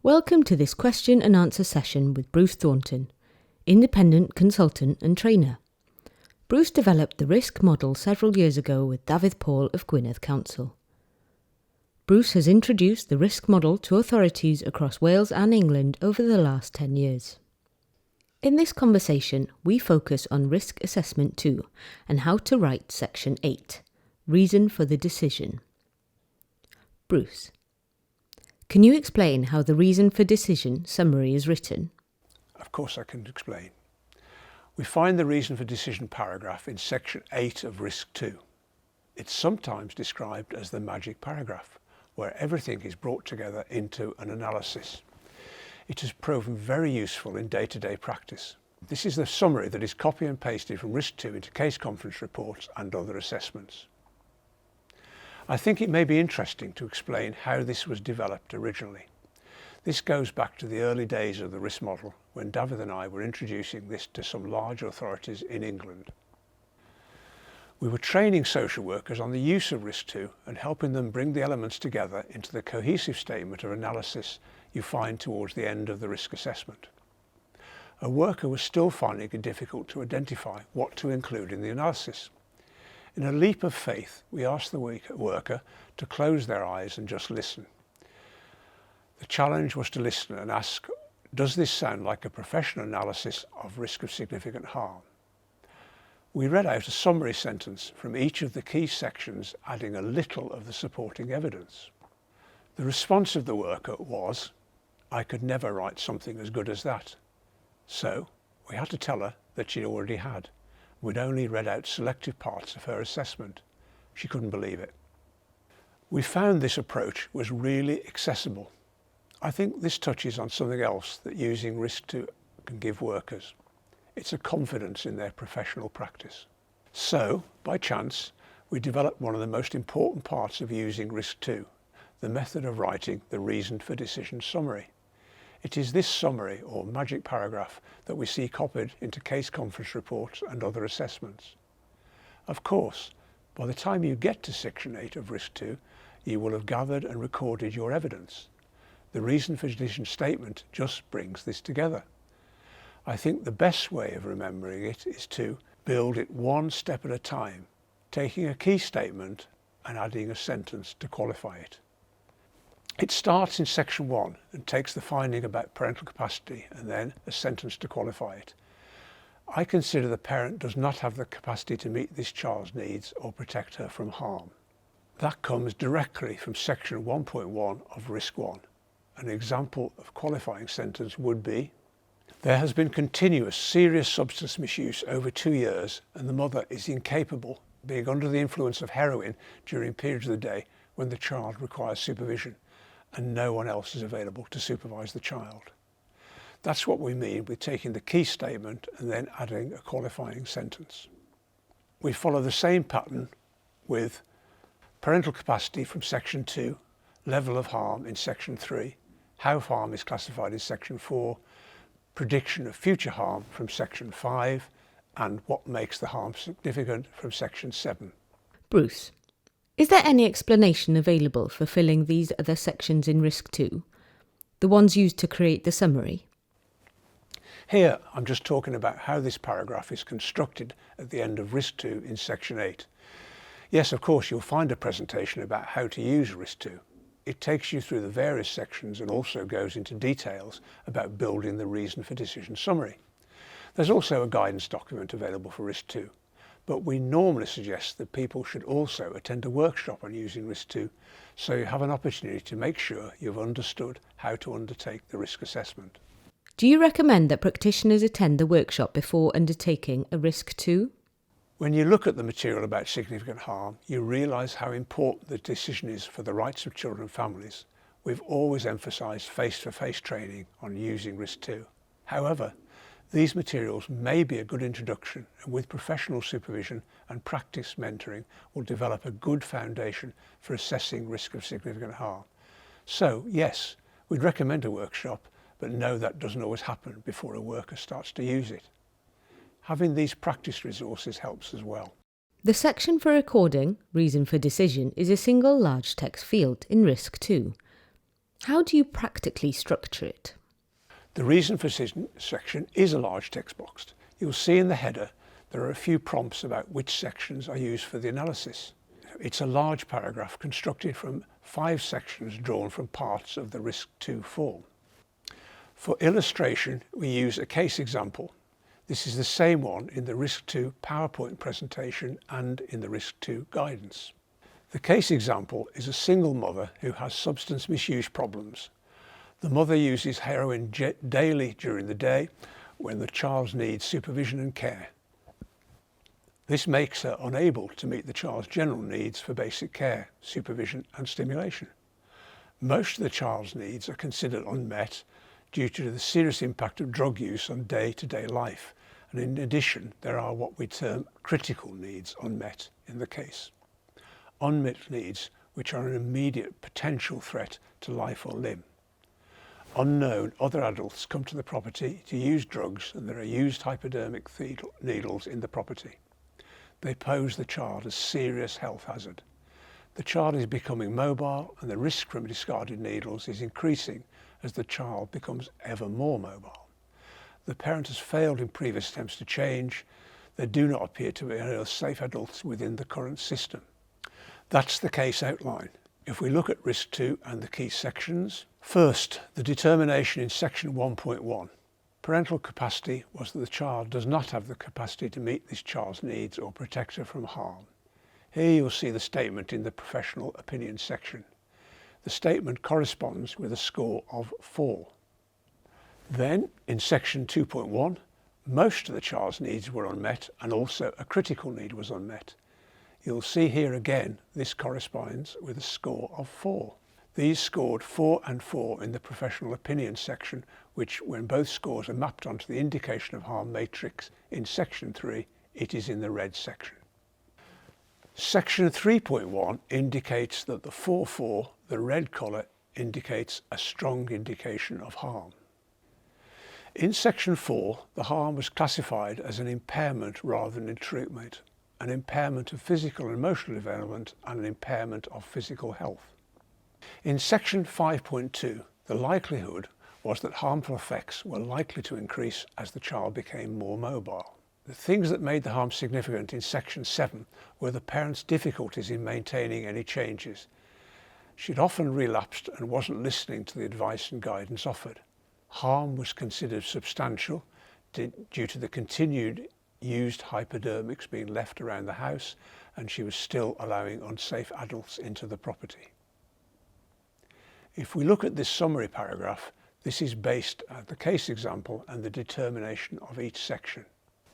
Welcome to this question and answer session with Bruce Thornton, independent consultant and trainer. Bruce developed the risk model several years ago with David Paul of Gwynedd Council. Bruce has introduced the risk model to authorities across Wales and England over the last 10 years. In this conversation, we focus on Risk Assessment 2 and how to write Section 8, Reason for the Decision. Bruce, can you explain how the reason for decision summary is written? Of course I can explain. We find the reason for decision paragraph in Section 8 of Risk 2. It's sometimes described as the magic paragraph, where everything is brought together into an analysis. It has proven very useful in day-to-day practice. This is the summary that is copy and pasted from Risk 2 into case conference reports and other assessments. I think it may be interesting to explain how this was developed originally. This goes back to the early days of the risk model when David and I were introducing this to some large authorities in England. We were training social workers on the use of Risk 2 and helping them bring the elements together into the cohesive statement of analysis you find towards the end of the risk assessment. A worker was still finding it difficult to identify what to include in the analysis. In a leap of faith, we asked the worker to close their eyes and just listen. The challenge was to listen and ask, does this sound like a professional analysis of risk of significant harm? We read out a summary sentence from each of the key sections, adding a little of the supporting evidence. The response of the worker was, I could never write something as good as that. So we had to tell her that she already had. We'd only read out selective parts of her assessment. She couldn't believe it. We found this approach was really accessible. I think this touches on something else that using Risk 2 can give workers. It's a confidence in their professional practice. So, by chance, we developed one of the most important parts of using Risk 2, the method of writing the reason for decision summary. It is this summary or magic paragraph that we see copied into case conference reports and other assessments. Of course, by the time you get to Section 8 of Risk 2, you will have gathered and recorded your evidence. The reason for decision statement just brings this together. I think the best way of remembering it is to build it one step at a time, taking a key statement and adding a sentence to qualify it. It starts in Section 1 and takes the finding about parental capacity and then a sentence to qualify it. I consider the parent does not have the capacity to meet this child's needs or protect her from harm. That comes directly from Section 1.1 of Risk 1. An example of qualifying sentence would be, there has been continuous serious substance misuse over 2 years and the mother is incapable, being under the influence of heroin during periods of the day when the child requires supervision and no one else is available to supervise the child. That's what we mean with taking the key statement and then adding a qualifying sentence. We follow the same pattern with parental capacity from Section 2, level of harm in Section 3, how harm is classified in Section 4, prediction of future harm from Section 5, and what makes the harm significant from Section 7. Bruce, is there any explanation available for filling these other sections in Risk 2, the ones used to create the summary? Here I'm just talking about how this paragraph is constructed at the end of Risk 2 in Section 8. Yes, of course, you'll find a presentation about how to use Risk 2. It takes you through the various sections and also goes into details about building the reason for decision summary. There's also a guidance document available for Risk 2, but we normally suggest that people should also attend a workshop on using Risk 2 so you have an opportunity to make sure you've understood how to undertake the risk assessment. Do you recommend that practitioners attend the workshop before undertaking a Risk 2? When you look at the material about significant harm, you realise how important the decision is for the rights of children and families. We've always emphasised face-to-face training on using Risk 2. However, these materials may be a good introduction and with professional supervision and practice mentoring will develop a good foundation for assessing risk of significant harm. So yes, we'd recommend a workshop, but no, that doesn't always happen before a worker starts to use it. Having these practice resources helps as well. The section for recording, reason for decision, is a single large text field in Risk 2. How do you practically structure it? The reason for decision section is a large text box. You'll see in the header there are a few prompts about which sections are used for the analysis. It's a large paragraph constructed from 5 sections drawn from parts of the RISC-2 form. For illustration, we use a case example. This is the same one in the RISC-2 PowerPoint presentation and in the RISC-2 guidance. The case example is a single mother who has substance misuse problems. The mother uses heroin daily during the day when the child needs supervision and care. This makes her unable to meet the child's general needs for basic care, supervision and stimulation. Most of the child's needs are considered unmet due to the serious impact of drug use on day-to-day life, and in addition there are what we term critical needs unmet in the case. Unmet needs which are an immediate potential threat to life or limb. Unknown other adults come to the property to use drugs, and there are used hypodermic needles in the property. They pose the child as serious health hazard. The child is becoming mobile, and the risk from discarded needles is increasing as the child becomes ever more mobile. The parent has failed in previous attempts to change. There do not appear to be any safe adults within the current system. That's the case outline. If we look at RISC-2 and the key sections, first, the determination in section 1.1. Parental capacity was that the child does not have the capacity to meet this child's needs or protect her from harm. Here you'll see the statement in the professional opinion section. The statement corresponds with a score of 4. Then, in section 2.1, most of the child's needs were unmet, and also a critical need was unmet. You'll see here again this corresponds with a score of 4. These scored 4 and 4 in the professional opinion section, which, when both scores are mapped onto the indication of harm matrix in section 3, it is in the red section. Section 3.1 indicates that the 4-4, the red colour, indicates a strong indication of harm. In section 4, the harm was classified as an impairment rather than a treatment, an impairment of physical and emotional development and an impairment of physical health. In section 5.2, the likelihood was that harmful effects were likely to increase as the child became more mobile. The things that made the harm significant in section 7 were the parent's difficulties in maintaining any changes. She'd often relapsed and wasn't listening to the advice and guidance offered. Harm was considered substantial due to the continued used hypodermics being left around the house, and she was still allowing unsafe adults into the property. If we look at this summary paragraph, this is based on the case example and the determination of each section.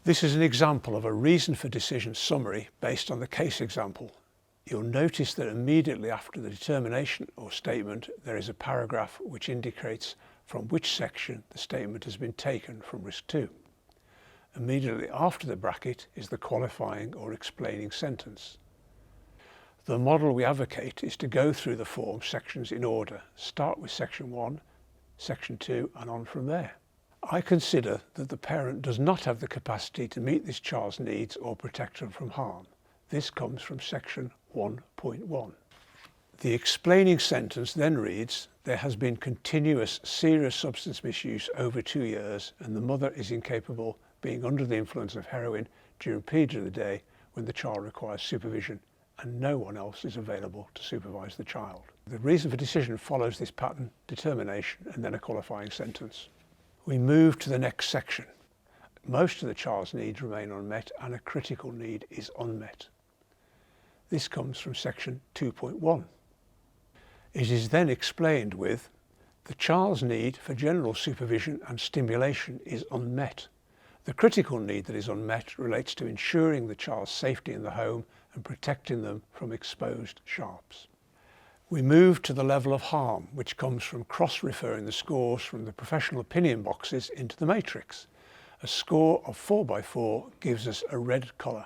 This is an example of a reason for decision summary based on the case example. You'll notice that immediately after the determination or statement, there is a paragraph which indicates from which section the statement has been taken from RISC-2. Immediately after the bracket is the qualifying or explaining sentence. The model we advocate is to go through the form sections in order, start with section 1, section 2 and on from there. I consider that the parent does not have the capacity to meet this child's needs or protect them from harm. This comes from section 1.1. The explaining sentence then reads, there has been continuous serious substance misuse over 2 years and the mother is incapable being under the influence of heroin during periods of the day when the child requires supervision and no one else is available to supervise the child. The reason for decision follows this pattern, determination, and then a qualifying sentence. We move to the next section. Most of the child's needs remain unmet and a critical need is unmet. This comes from section 2.1. It is then explained with, the child's need for general supervision and stimulation is unmet. The critical need that is unmet relates to ensuring the child's safety in the home and protecting them from exposed sharps. We move to the level of harm, which comes from cross-referring the scores from the professional opinion boxes into the matrix. A score of 4 by 4 gives us a red colour.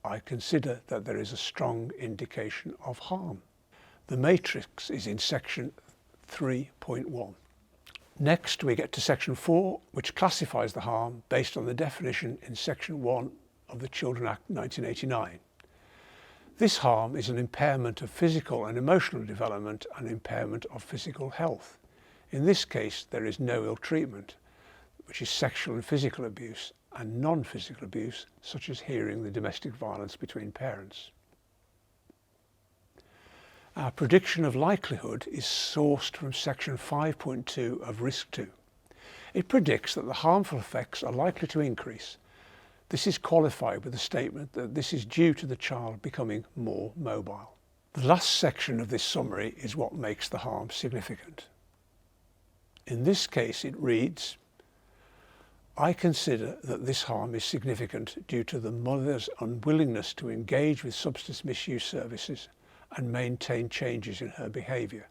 I consider that there is a strong indication of harm. The matrix is in section 3.1. Next we get to section 4, which classifies the harm based on the definition in section 1 of the Children Act 1989. This harm is an impairment of physical and emotional development and impairment of physical health. In this case, there is no ill treatment, which is sexual and physical abuse, and non-physical abuse, such as hearing the domestic violence between parents. Our prediction of likelihood is sourced from section 5.2 of Risk 2. It predicts that the harmful effects are likely to increase. This is qualified with the statement that this is due to the child becoming more mobile. The last section of this summary is what makes the harm significant. In this case, it reads, I consider that this harm is significant due to the mother's unwillingness to engage with substance misuse services and maintain changes in her behaviour.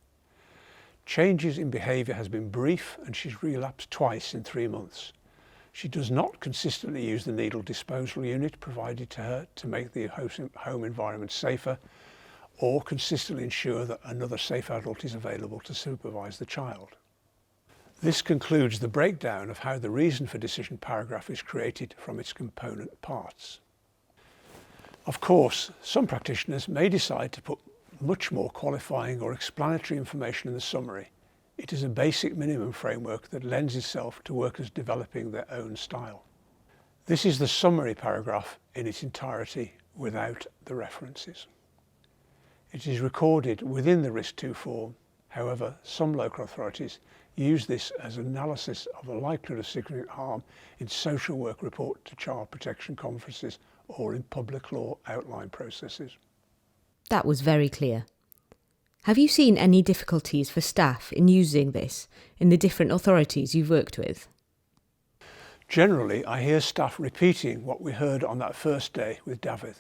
Changes in behaviour has been brief and she's relapsed twice in 3 months. She does not consistently use the needle disposal unit provided to her to make the home environment safer, or consistently ensure that another safe adult is available to supervise the child. This concludes the breakdown of how the reason for decision paragraph is created from its component parts. Of course, some practitioners may decide to put much more qualifying or explanatory information in the summary. It is a basic minimum framework that lends itself to workers developing their own style. This is the summary paragraph in its entirety without the references. It is recorded within the Risk 2 form. However, some local authorities use this as analysis of the likelihood of significant harm in social work report to child protection conferences or in public law outline processes. That was very clear. Have you seen any difficulties for staff in using this in the different authorities you've worked with? Generally, I hear staff repeating what we heard on that first day with David,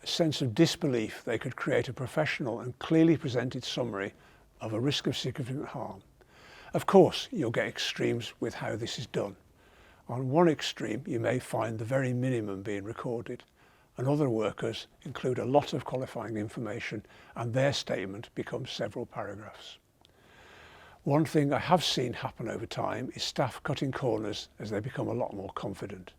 a sense of disbelief they could create a professional and clearly presented summary of a risk of significant harm. Of course, you'll get extremes with how this is done. On one extreme, you may find the very minimum being recorded, and other workers include a lot of qualifying information and their statement becomes several paragraphs. One thing I have seen happen over time is staff cutting corners as they become a lot more confident.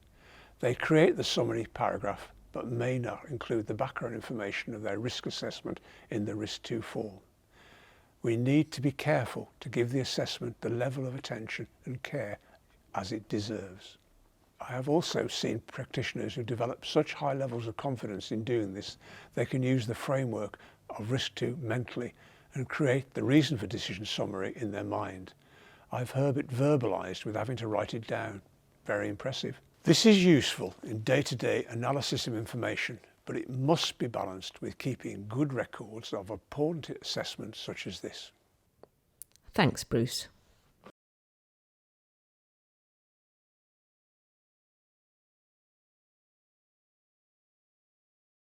They create the summary paragraph but may not include the background information of their risk assessment in the Risk 2 form. We need to be careful to give the assessment the level of attention and care as it deserves. I have also seen practitioners who develop such high levels of confidence in doing this, they can use the framework of Risk 2 mentally and create the reason for decision summary in their mind. I've heard it verbalised without having to write it down. Very impressive. This is useful in day-to-day analysis of information, but it must be balanced with keeping good records of important assessments such as this. Thanks, Bruce.